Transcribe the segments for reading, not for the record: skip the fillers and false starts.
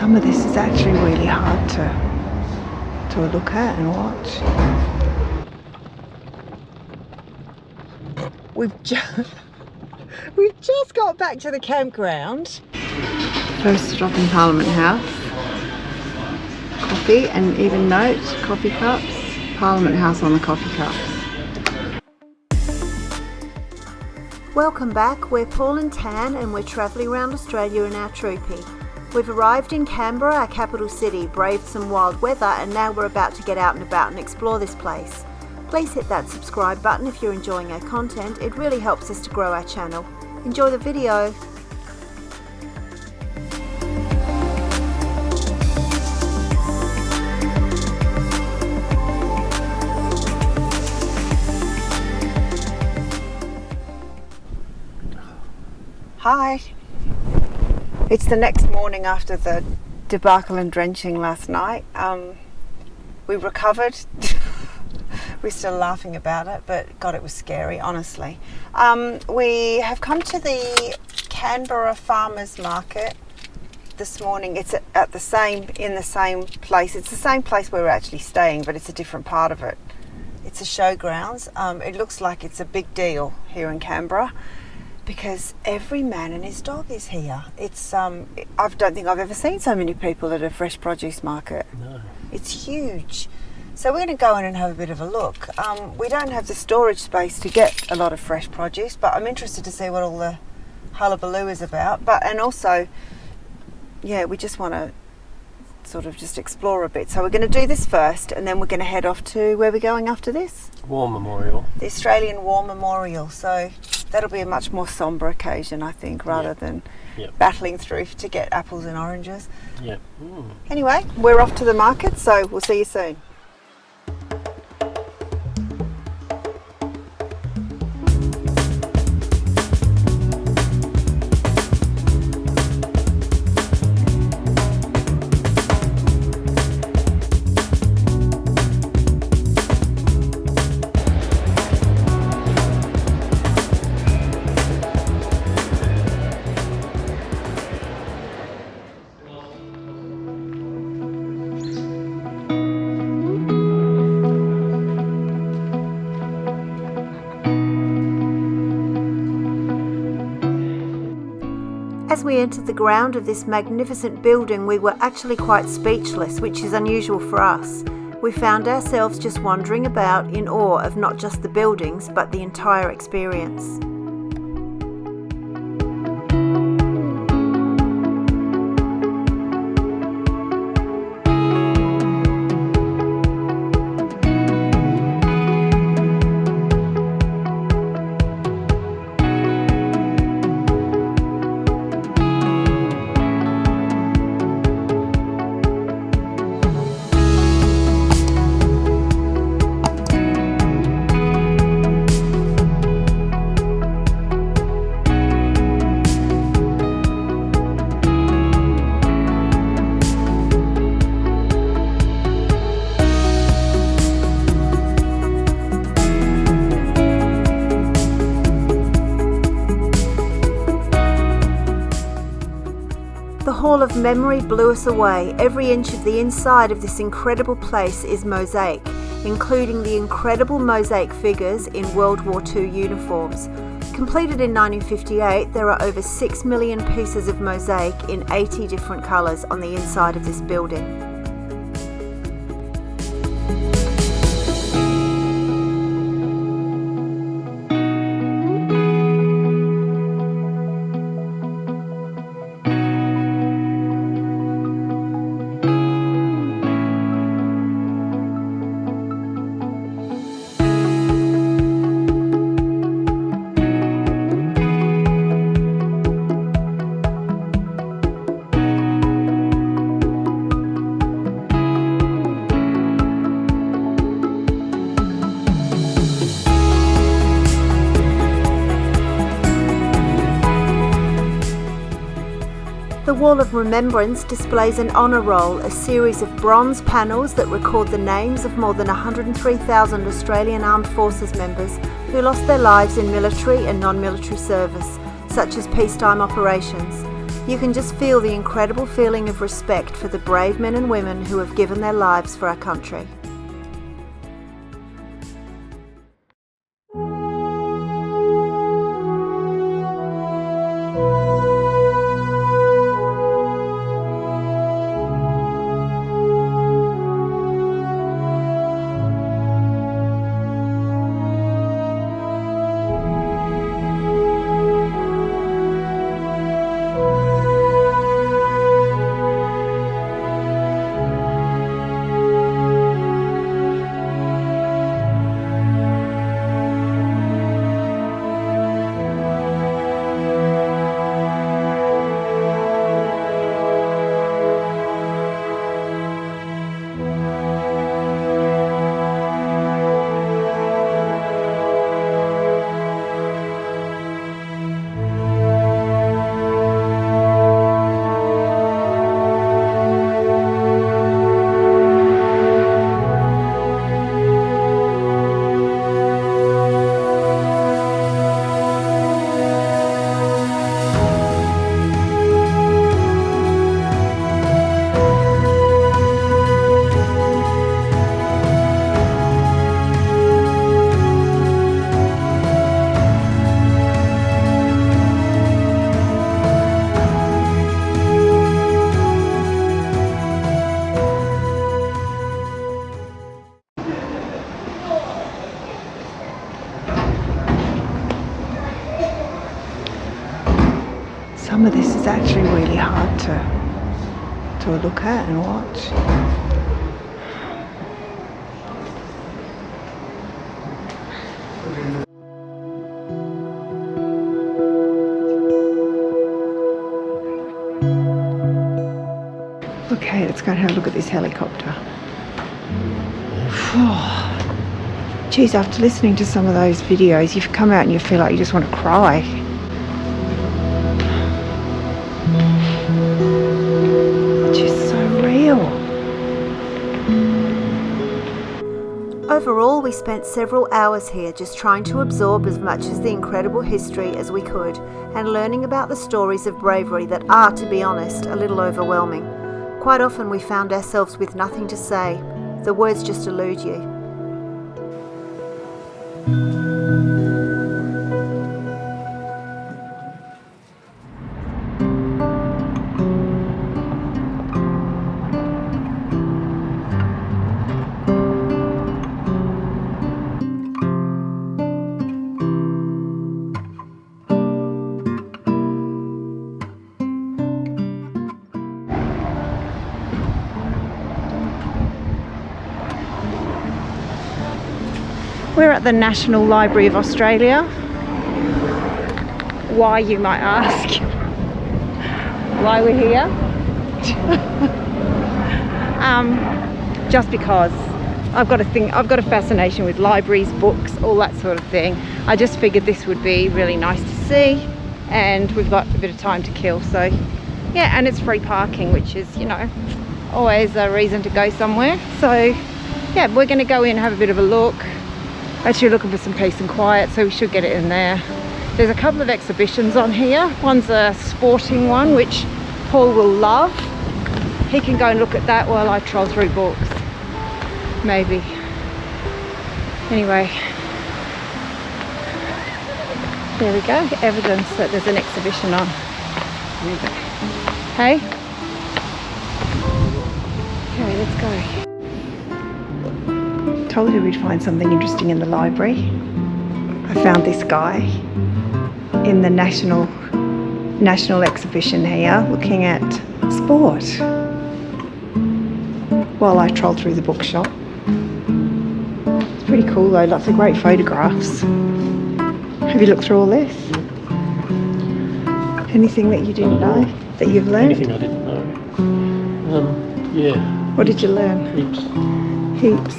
Some of this is actually really hard to look at and watch. We've just got back to the campground. First stop in Parliament House. Coffee and even note, coffee cups. Parliament House on the coffee cups. Welcome back. We're Paul and Tan and we're travelling around Australia in our TROOPY. We've arrived in Canberra, our capital city, braved some wild weather, and now we're about to get out and about and explore this place. Please hit that subscribe button if you're enjoying our content. It really helps us to grow our channel. Enjoy the video. Hi. It's the next morning after the debacle and drenching last night. We recovered. We're still laughing about it, but God, it was scary, honestly. We have come to the Canberra Farmers Market this morning. It's in the same place. It's the same place where we're actually staying, but it's a different part of it. It's a showgrounds. It looks like it's a big deal here in Canberra, because every man and his dog is here. It's I don't think I've ever seen so many people at a fresh produce market. No. It's huge. So we're going to go in and have a bit of a look. We don't have the storage space to get a lot of fresh produce, but I'm interested to see what all the hullabaloo is about. And also, yeah, we just want to sort of just explore a bit. So we're going to do this first, and then we're going to head off to where we're going after this. War Memorial. The Australian War Memorial. So that'll be a much more sombre occasion, I think, rather than battling through to get apples and oranges. Yep. Anyway, we're off to the market, so we'll see you soon. As we entered the ground of this magnificent building, we were actually quite speechless, which is unusual for us. We found ourselves just wandering about in awe of not just the buildings, but the entire experience. The Hall of Memory blew us away. Every inch of the inside of this incredible place is mosaic, including the incredible mosaic figures in World War II uniforms. Completed in 1958, there are over 6 million pieces of mosaic in 80 different colours on the inside of this building. The Wall of Remembrance displays an honour roll, a series of bronze panels that record the names of more than 103,000 Australian Armed Forces members who lost their lives in military and non-military service, such as peacetime operations. You can just feel the incredible feeling of respect for the brave men and women who have given their lives for our country. Some of this is actually really hard to look at and watch. Okay, let's go and have a look at this helicopter. Geez, after listening to some of those videos, you've come out and you feel like you just want to cry. Overall, we spent several hours here just trying to absorb as much of the incredible history as we could and learning about the stories of bravery that are, to be honest, a little overwhelming. Quite often we found ourselves with nothing to say. The words just elude you. We're at the National Library of Australia. Why, you might ask? Why we're here? Just because I've got a fascination with libraries, books, all that sort of thing. I just figured this would be really nice to see, and we've got a bit of time to kill, so yeah, and it's free parking, which is, you know, always a reason to go somewhere. So yeah, we're going to go in and have a bit of a look. Actually looking for some peace and quiet, so we should get it in there. There's a couple of exhibitions on here. One's a sporting one, which Paul will love. He can go and look at that while I troll through books. Maybe. Anyway. There we go. Evidence that there's an exhibition on. Hey? Okay, let's go. Told you we'd find something interesting in the library. I found this guy in the national exhibition here, looking at sport while I trolled through the bookshop. It's pretty cool though, lots of great photographs. Have you looked through all this? Anything that you didn't know, that you've learned? Anything I didn't know? Yeah. What did you learn? Heaps.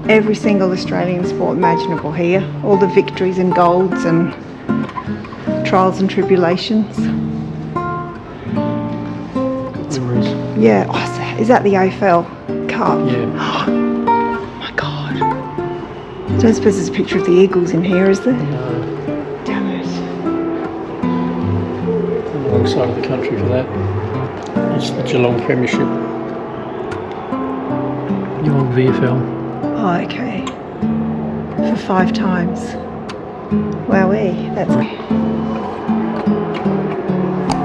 Every single Australian sport imaginable here. All the victories and golds and trials and tribulations. Memories. Yeah. Oh, is that the AFL Cup? Yeah. Oh my God. I don't suppose there's a picture of the Eagles in here, is there? No. Damn it. side of the country for that. It's the Geelong Premiership. Geelong VFL. Oh, okay. For 5 times. Wowee, that's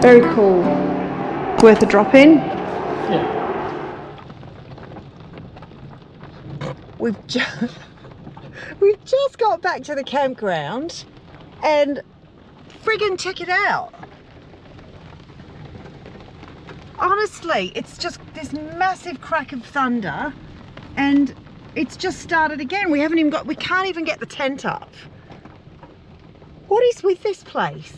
very cool. Worth a drop in. Yeah. We've just got back to the campground and friggin' check it out. Honestly, it's just this massive crack of thunder and it's just started again. We can't even get the tent up. What is with this place?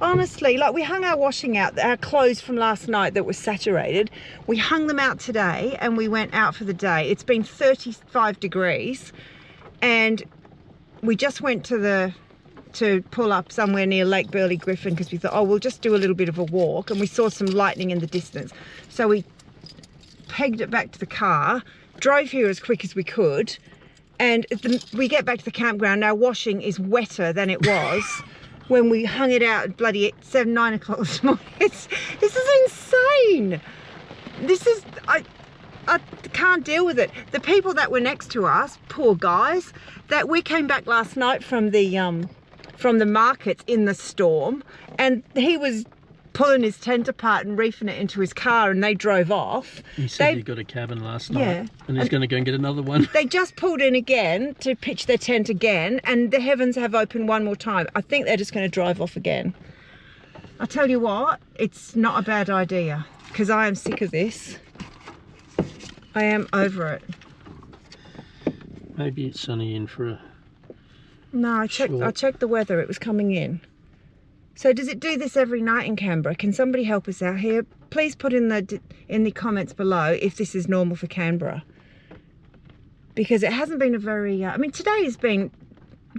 Honestly, like we hung our washing out, our clothes from last night that were saturated. We hung them out today and we went out for the day. It's been 35 degrees and we just went to pull up somewhere near Lake Burley Griffin because we thought, oh, we'll just do a little bit of a walk, and we saw some lightning in the distance. So we pegged it back to the car, drove here as quick as we could, and we get back to the campground. Our washing is wetter than it was when we hung it out at bloody 7, 9 o'clock this morning. This is insane. I can't deal with it. The people that were next to us, poor guys, that we came back last night from the markets in the storm, and he was pulling his tent apart and reefing it into his car, and they drove off. He said he got a cabin last night, yeah, and he's going to go and get another one. They just pulled in again to pitch their tent again, and the heavens have opened one more time. I think they're just going to drive off again. I tell you what, it's not a bad idea, because I am sick of this. I am over it. Maybe it's sunny in for a... No, I checked the weather. It was coming in. So does it do this every night in Canberra? Can somebody help us out here? Please put in the comments below if this is normal for Canberra. Because it hasn't been a very... I mean, today has been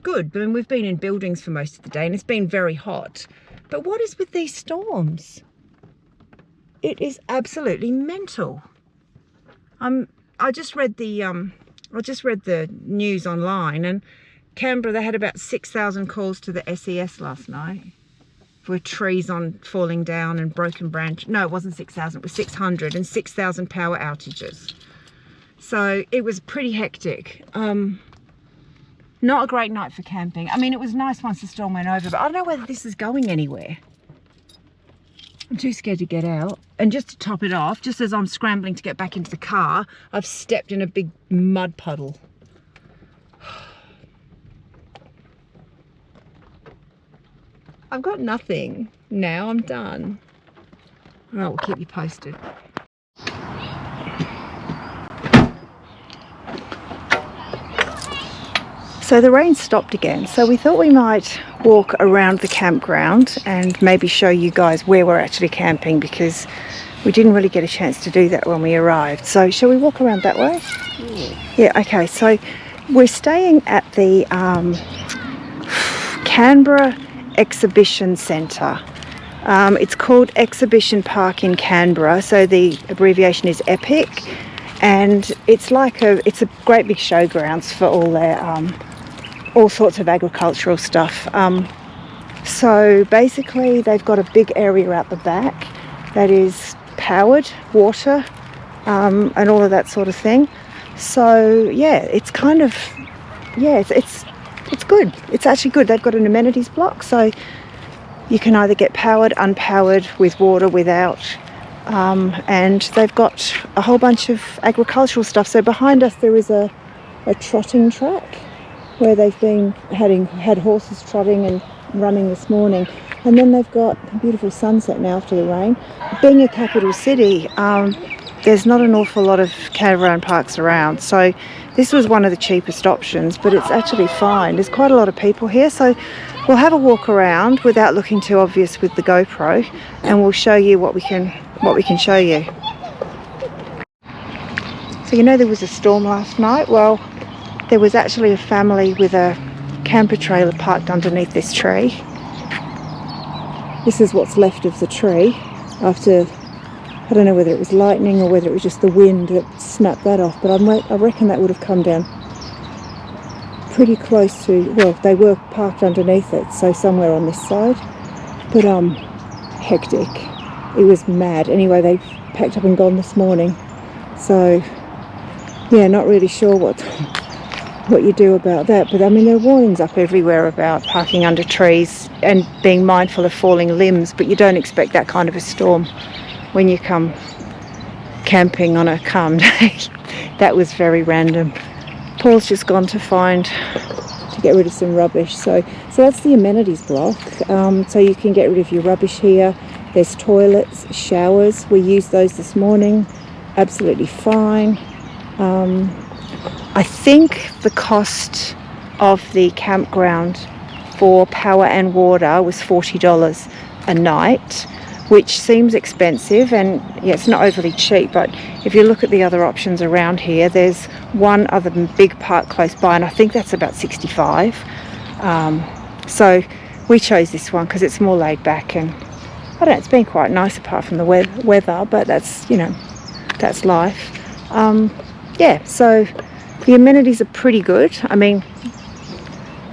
good. But we've been in buildings for most of the day and it's been very hot. But what is with these storms? It is absolutely mental. I just read the news online, and Canberra, they had about 6,000 calls to the SES last night for trees falling down and broken branch. No, it wasn't 6,000, it was 600, and 6,000 power outages. So it was pretty hectic. Not a great night for camping. I mean, it was nice once the storm went over, but I don't know whether this is going anywhere. I'm too scared to get out. And just to top it off, just as I'm scrambling to get back into the car, I've stepped in a big mud puddle. I've got nothing now. I'm done. All right, we'll keep you posted. So the rain stopped again, so we thought we might walk around the campground and maybe show you guys where we're actually camping, because we didn't really get a chance to do that when we arrived. So shall we walk around that way? Yeah, okay. So we're staying at the Canberra Exhibition Centre. It's called Exhibition Park in Canberra, so the abbreviation is EPIC, and it's a great big showgrounds for all their all sorts of agricultural stuff. So basically they've got a big area out the back that is powered, water, and all of that sort of thing. So yeah, it's kind of, yeah, it's good. It's actually good. They've got an amenities block, so you can either get powered, unpowered, with water, without, and they've got a whole bunch of agricultural stuff. So behind us there is a trotting track where they've had horses trotting and running this morning, and then they've got a beautiful sunset now after the rain. Being a capital city, there's not an awful lot of caravan parks around, so this was one of the cheapest options, but it's actually fine. There's quite a lot of people here, so we'll have a walk around without looking too obvious with the GoPro, and we'll show you what we can show you. So you know there was a storm last night? Well, there was actually a family with a camper trailer parked underneath this tree. This is what's left of the tree after, I don't know whether it was lightning or whether it was just the wind that snapped that off, but I reckon that would have come down pretty close to, well, they were parked underneath it, so somewhere on this side. But hectic. It was mad. Anyway, they packed up and gone this morning. So yeah, not really sure what you do about that. But I mean, there are warnings up everywhere about parking under trees and being mindful of falling limbs, but you don't expect that kind of a storm when you come camping on a calm day. That was very random. Paul's just gone to get rid of some rubbish. So that's the amenities block. So you can get rid of your rubbish here. There's toilets, showers. We used those this morning. Absolutely fine. I think the cost of the campground for power and water was $40 a night, which seems expensive, and yeah, it's not overly cheap, but if you look at the other options around here, there's one other big park close by, and I think that's about $65. So we chose this one because it's more laid back, and I don't know, it's been quite nice apart from the weather, but that's, you know, that's life. Yeah, so the amenities are pretty good. I mean,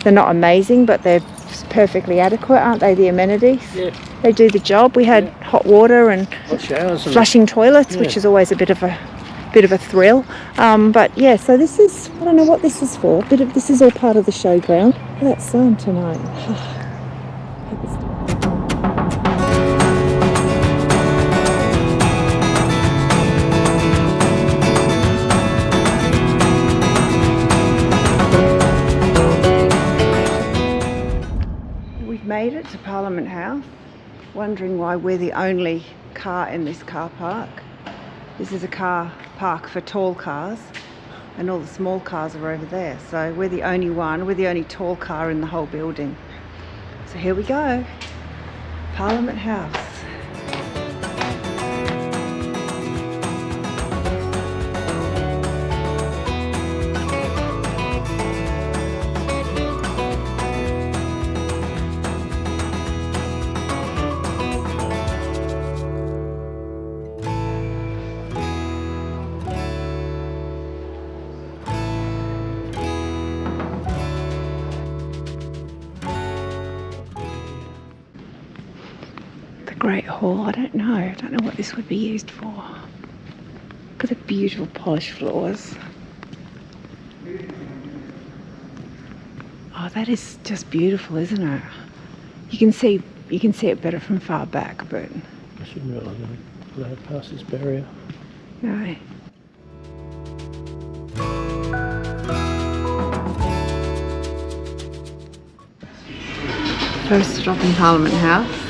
they're not amazing, but they're perfectly adequate, aren't they, the amenities? Yeah. They do the job. We had hot water and hot showers and flushing toilets, which is always a bit of a thrill. But yeah, so this is, I don't know what this is for. This is all part of the showground. Look at that sun tonight. Made it to Parliament House, wondering why we're the only car in this car park. This is a car park for tall cars, and all the small cars are over there, so we're the only tall car in the whole building. So here we go, Parliament House. Great Hall, I don't know what this would be used for. Look at the beautiful polished floors. Oh, that is just beautiful, isn't it? You can see it better from far back, but I shouldn't realise I'm allowed past this barrier. No. First stop in Parliament House.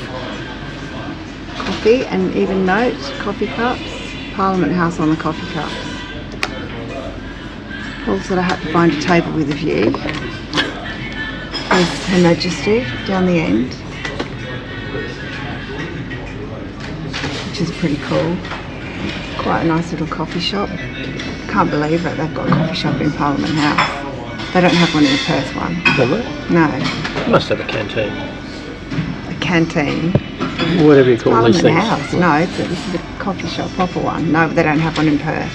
Coffee, and even note, coffee cups, Parliament House on the coffee cups. Paul said I had to find a table with a view. There's Her Majesty down the end, which is pretty cool. Quite a nice little coffee shop. Can't believe it, they've got a coffee shop in Parliament House. They don't have one in the Perth one. Don't they? No. They must have a canteen. A canteen? Whatever you call these things. House. No, this is a coffee shop, proper one. No, but they don't have one in Perth.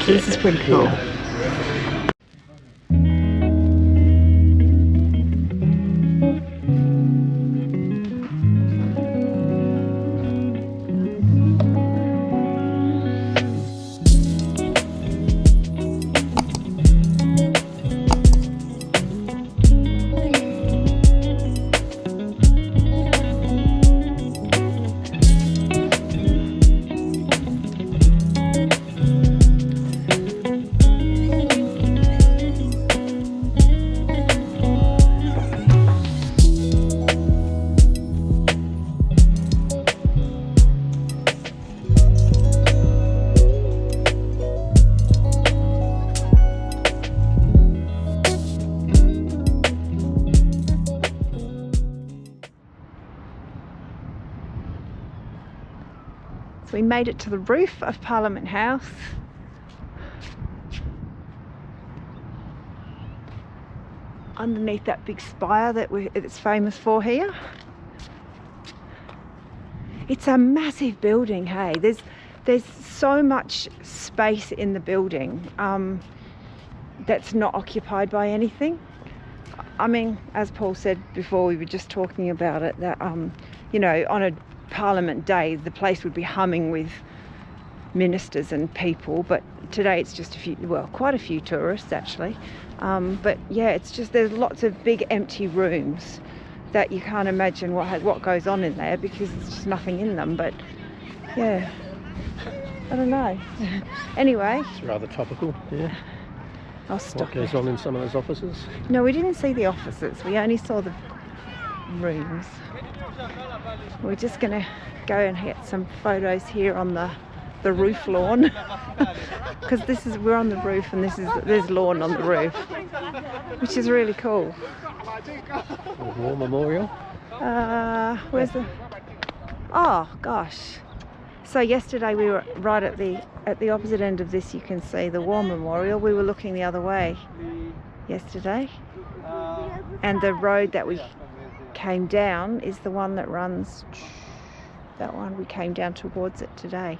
So this is pretty cool. Yeah. So we made it to the roof of Parliament House. Underneath that big spire that it's famous for here. It's a massive building, hey. There's so much space in the building that's not occupied by anything. I mean, as Paul said before, we were just talking about it, that, you know, on a Parliament day, the place would be humming with ministers and people, but today it's just quite a few tourists actually. But yeah, it's just, there's lots of big empty rooms that you can't imagine what goes on in there, because there's just nothing in them. But yeah, I don't know. Anyway, It's rather topical, yeah. I'll stop. What goes on in some of those offices? No, we didn't see the offices. We only saw the rooms. We're just going to go and get some photos here on the roof lawn, because we're on the roof, and there's lawn on the roof, which is really cool. The War Memorial? Where's the... Oh gosh. So yesterday we were right at the opposite end of this. You can see the War Memorial. We were looking the other way yesterday, and the road that we came down is the one that runs, that one we came down towards it today.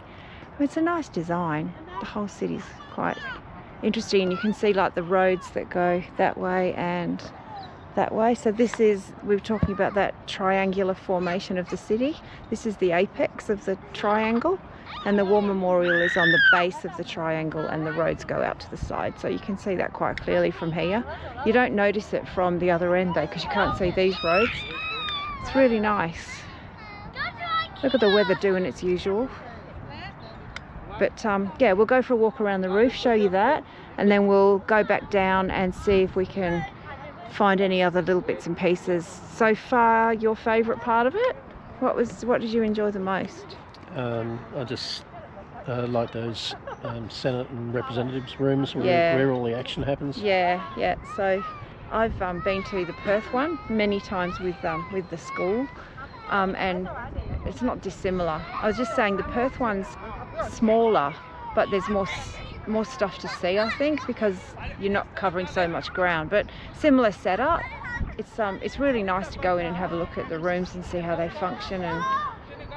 It's a nice design. The whole city's quite interesting. You can see like the roads that go that way and that way. So we were talking about that triangular formation of the city. This is the apex of the triangle, and the War Memorial is on the base of the triangle, and the roads go out to the side. So you can see that quite clearly from here. You don't notice it from the other end though, because you can't see these roads. It's really nice. Look at the weather doing its usual. But yeah, we'll go for a walk around the roof, show you that, and then we'll go back down and see if we can find any other little bits and pieces. So far, your favourite part of it? What did you enjoy the most? I just like those Senate and Representatives rooms where all the action happens. Yeah. So I've been to the Perth one many times with the school, and it's not dissimilar. I was just saying the Perth one's smaller, but there's more stuff to see, I think, because you're not covering so much ground. But similar setup. It's really nice to go in and have a look at the rooms and see how they function and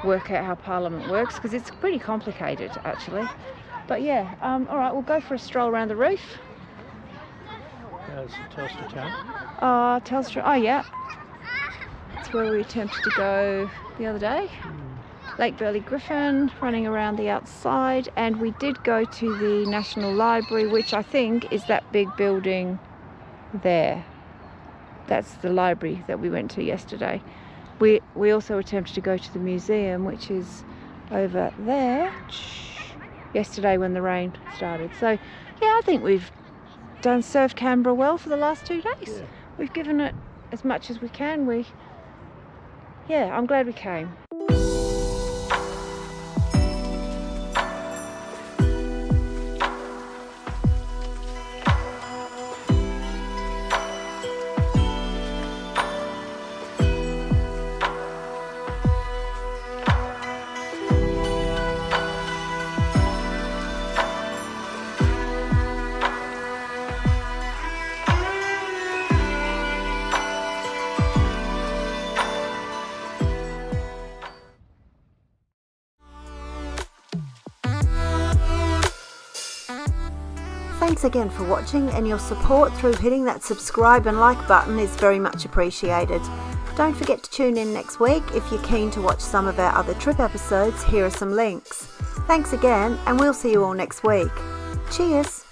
work out how Parliament works, because it's pretty complicated actually. But yeah, all right, we'll go for a stroll around the roof. There's Telstra Tower. Telstra. Oh yeah, that's where we attempted to go the other day. Lake Burley Griffin, running around the outside, and we did go to the National Library, which I think is that big building there. That's the library that we went to yesterday. We also attempted to go to the museum, which is over there, yesterday when the rain started. So yeah, I think we've served Canberra well for the last 2 days. Yeah. We've given it as much as we can. I'm glad we came. Thanks again for watching, and your support through hitting that subscribe and like button is very much appreciated. Don't forget to tune in next week. If you're keen to watch some of our other trip episodes, here are some links. Thanks again, and we'll see you all next week. Cheers!